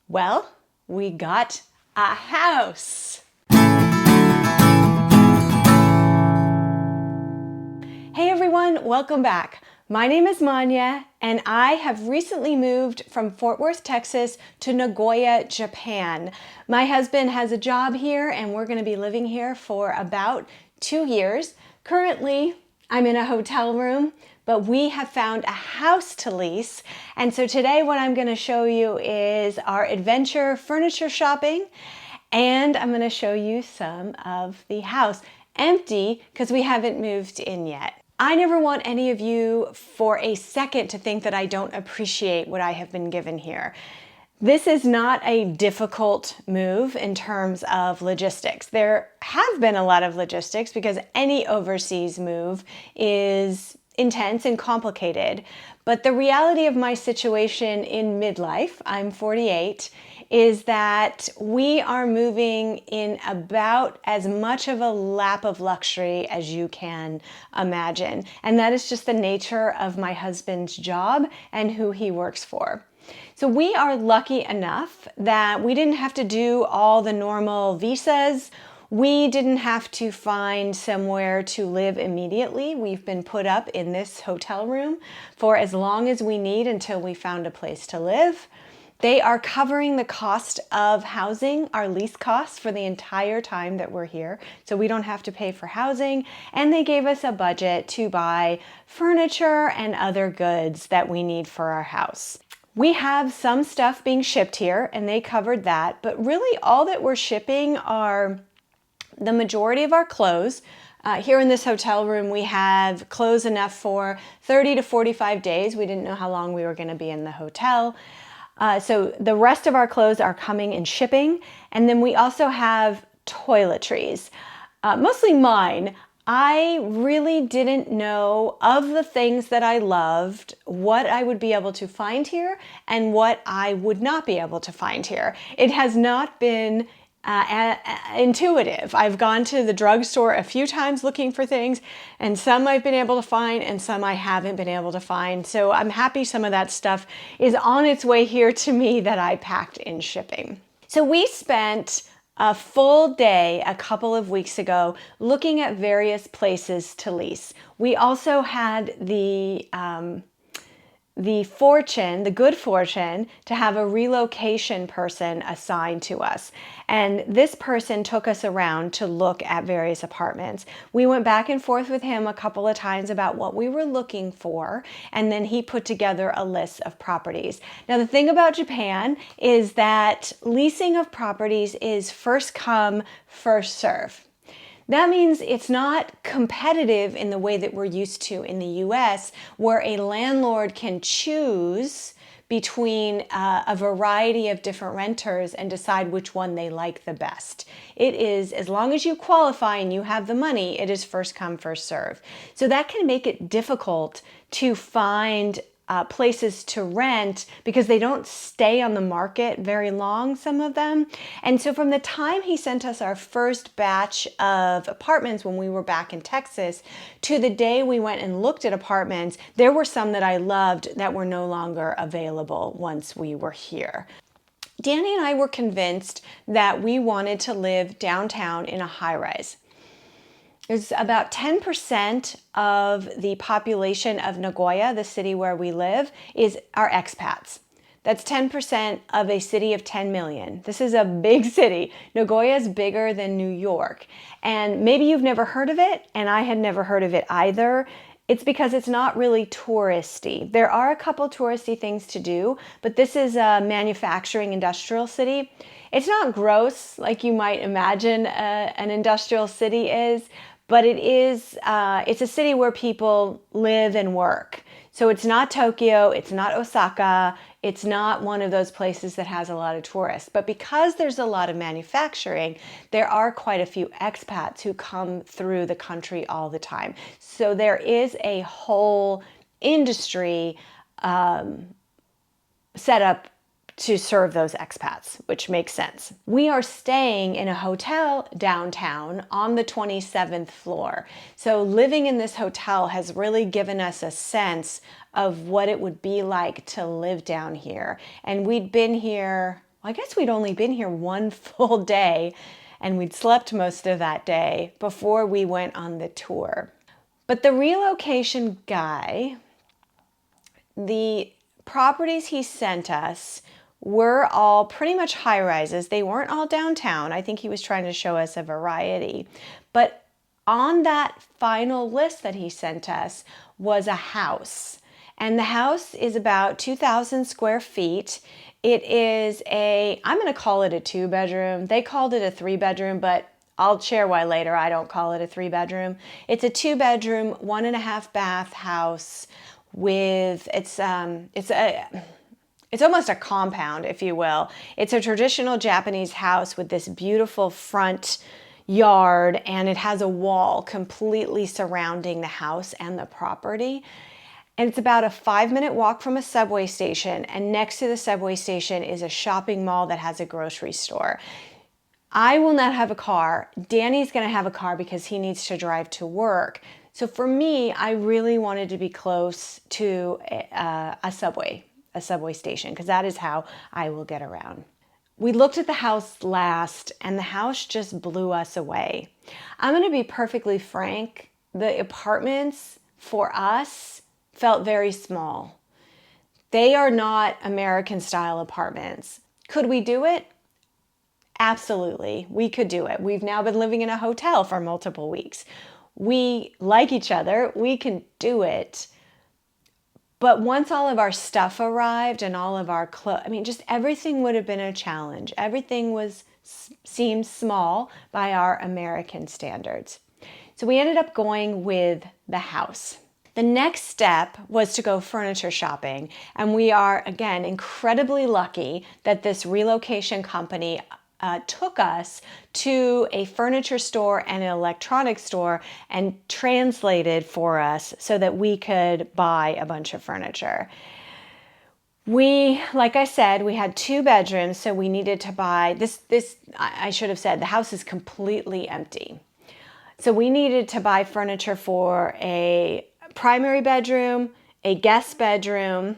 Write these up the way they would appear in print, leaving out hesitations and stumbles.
Well, we got a house. Hey everyone, welcome back. My name is Manya, and I have recently moved from Fort Worth, Texas to Nagoya, Japan. My husband has a job here, and we're going to be living here for about 2 years. Currently, I'm in a hotel room, but we have found a house to lease. And so today what I'm going to show you is our adventure furniture shopping, and I'm going to show you some of the house. Empty because we haven't moved in yet. I never want any of you for a second to think that I don't appreciate what I have been given here. This is not a difficult move in terms of logistics. There have been a lot of logistics because any overseas move is intense and complicated. But the reality of my situation in midlife, I'm 48, is that we are moving in about as much of a lap of luxury as you can imagine. And that is just the nature of my husband's job and who he works for. So we are lucky enough that we didn't have to do all the normal visas. We didn't have to find somewhere to live immediately. We've been put up in this hotel room for as long as we need until we found a place to live. They are covering the cost of housing, our lease costs, for the entire time that we're here, so we don't have to pay for housing, and they gave us a budget to buy furniture and other goods that we need for our house. We have some stuff being shipped here, and they covered that, but really all that we're shipping are the majority of our clothes. Here in this hotel room, we have clothes enough for 30 to 45 days. We didn't know how long we were going to be in the hotel. So the rest of our clothes are coming in shipping. And then we also have toiletries, mostly mine. I really didn't know of the things that I loved, what I would be able to find here and what I would not be able to find here. It has not been intuitive. I've gone to the drugstore a few times looking for things, and some I've been able to find and some I haven't been able to find. So I'm happy some of that stuff is on its way here to me that I packed in shipping. So we spent a full day a couple of weeks ago looking at various places to lease. We also had the good fortune to have a relocation person assigned to us. And this person took us around to look at various apartments. We went back and forth with him a couple of times about what we were looking for, and then he put together a list of properties. Now, the thing about Japan is that leasing of properties is first come, first serve. That means it's not competitive in the way that we're used to in the US, where a landlord can choose between a variety of different renters and decide which one they like the best. It is, as long as you qualify and you have the money, it is first come, first serve. So that can make it difficult to find places to rent because they don't stay on the market very long, some of them. And so from the time he sent us our first batch of apartments when we were back in Texas to the day we went and looked at apartments, there were some that I loved that were no longer available once we were here. Danny and I were convinced that we wanted to live downtown in a high-rise. There's about 10% of the population of Nagoya, the city where we live, are expats. That's 10% of a city of 10 million. This is a big city. Nagoya is bigger than New York. And maybe you've never heard of it, and I had never heard of it either. It's because it's not really touristy. There are a couple touristy things to do, but this is a manufacturing industrial city. It's not gross like you might imagine an industrial city is, but it's a city where people live and work. So it's not Tokyo, it's not Osaka, it's not one of those places that has a lot of tourists. But because there's a lot of manufacturing, there are quite a few expats who come through the country all the time. So there is a whole industry set up to serve those expats, which makes sense. We are staying in a hotel downtown on the 27th floor. So living in this hotel has really given us a sense of what it would be like to live down here. And we'd been here, I guess we'd only been here one full day and we'd slept most of that day before we went on the tour. But the relocation guy, the properties he sent us were all pretty much high rises. They weren't all downtown. I think he was trying to show us a variety. But on that final list that he sent us was a house. And the house is about 2,000 square feet. It is I'm going to call it a 2-bedroom. They called it a 3-bedroom, but I'll share why later. I don't call it a 3-bedroom. It's a 2-bedroom, 1.5 bath house with, it's almost a compound, if you will. It's a traditional Japanese house with this beautiful front yard, and it has a wall completely surrounding the house and the property. And it's about a 5-minute walk from a subway station, and next to the subway station is a shopping mall that has a grocery store. I will not have a car. Danny's going to have a car because he needs to drive to work. So for me, I really wanted to be close to a subway station, because that is how I will get around. We looked at the house last, and the house just blew us away. I'm going to be perfectly frank. The apartments for us felt very small. They are not American style apartments. Could we do it? Absolutely, we could do it. We've now been living in a hotel for multiple weeks. We like each other, we can do it. But once all of our stuff arrived and all of our clothes, just everything would have been a challenge. Everything seemed small by our American standards. So we ended up going with the house. The next step was to go furniture shopping. And we are, again, incredibly lucky that this relocation company took us to a furniture store and an electronics store and translated for us so that we could buy a bunch of furniture. Like I said, we had 2 bedrooms, so we needed to buy I should have said, the house is completely empty. So we needed to buy furniture for a primary bedroom, a guest bedroom,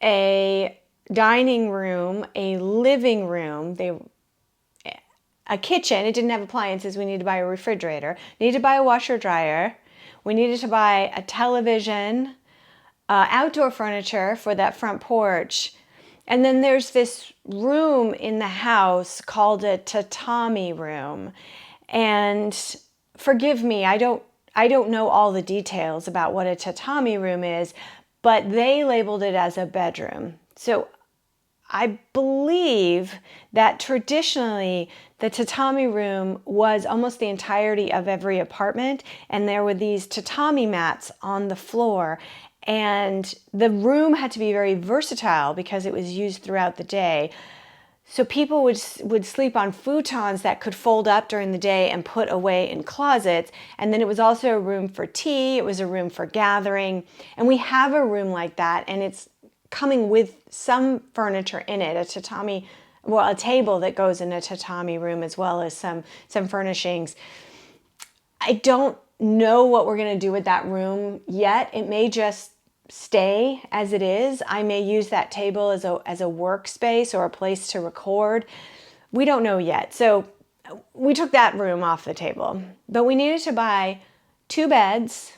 a dining room, a living room, a kitchen. It didn't have appliances. We needed to buy a refrigerator. Needed to buy a washer dryer. We needed to buy a television, outdoor furniture for that front porch. And then there's this room in the house called a tatami room. And forgive me, I don't know all the details about what a tatami room is, but they labeled it as a bedroom. So I believe that traditionally the tatami room was almost the entirety of every apartment, and there were these tatami mats on the floor, and the room had to be very versatile because it was used throughout the day. So people would sleep on futons that could fold up during the day and put away in closets. And then it was also a room for tea. It was a room for gathering. And we have a room like that, and it's coming with some furniture in it, a table that goes in a tatami room, as well as some furnishings. I don't know what we're going to do with that room yet. It may just stay as it is. I may use that table as a workspace or a place to record. We don't know yet. So we took that room off the table. But we needed to buy 2 beds,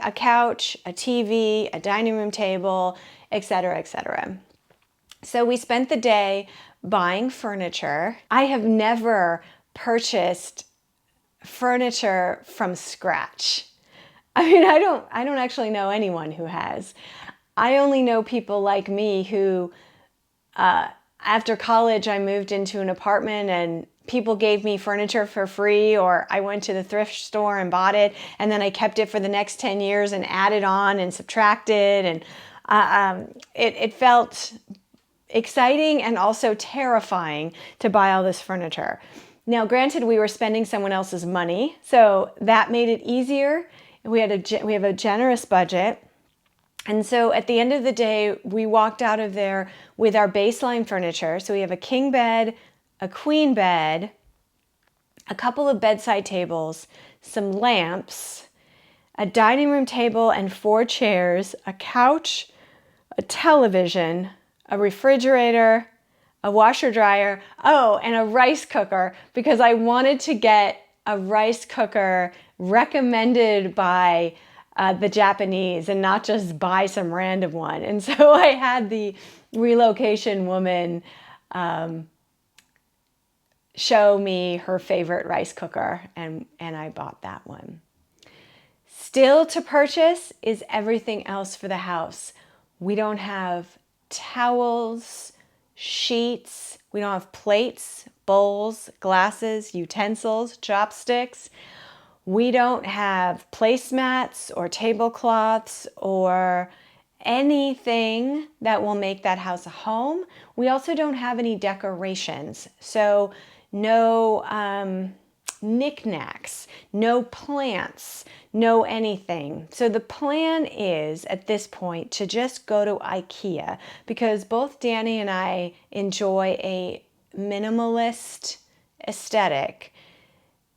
a couch, a TV, a dining room table, etc., etc. So we spent the day buying furniture. I have never purchased furniture from scratch. I don't actually know anyone who has. I only know people like me who, after college, I moved into an apartment and people gave me furniture for free, or I went to the thrift store and bought it, and then I kept it for the next 10 years and added on and subtracted, and it felt exciting and also terrifying to buy all this furniture. Now, granted, we were spending someone else's money, so that made it easier. We have a generous budget. And so at the end of the day, we walked out of there with our baseline furniture. So we have a king bed, a queen bed, a couple of bedside tables, some lamps, a dining room table and 4 chairs, a couch, a television, a refrigerator, a washer dryer, oh, and a rice cooker, because I wanted to get a rice cooker recommended by the Japanese and not just buy some random one. And so I had the relocation woman show me her favorite rice cooker, and I bought that one. Still to purchase is everything else for the house. We don't have towels, sheets, we don't have plates, bowls, glasses, utensils, chopsticks. We don't have placemats or tablecloths or anything that will make that house a home. We also don't have any decorations. So no knickknacks, no plants, no anything. So the plan is at this point to just go to IKEA, because both Danny and I enjoy a minimalist aesthetic.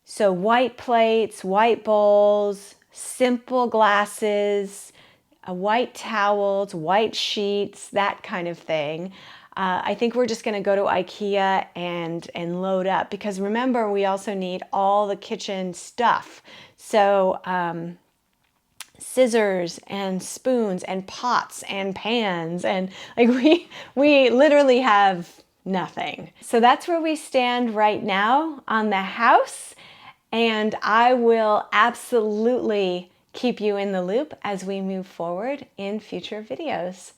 So white plates, white bowls, simple glasses, white towels, white sheets, that kind of thing. I think we're just going to go to IKEA and load up, because remember, we also need all the kitchen stuff. So scissors and spoons and pots and pans, and like we literally have nothing. So that's where we stand right now on the house, and I will absolutely keep you in the loop as we move forward in future videos.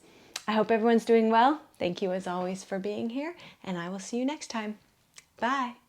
I hope everyone's doing well. Thank you as always for being here, and I will see you next time. Bye.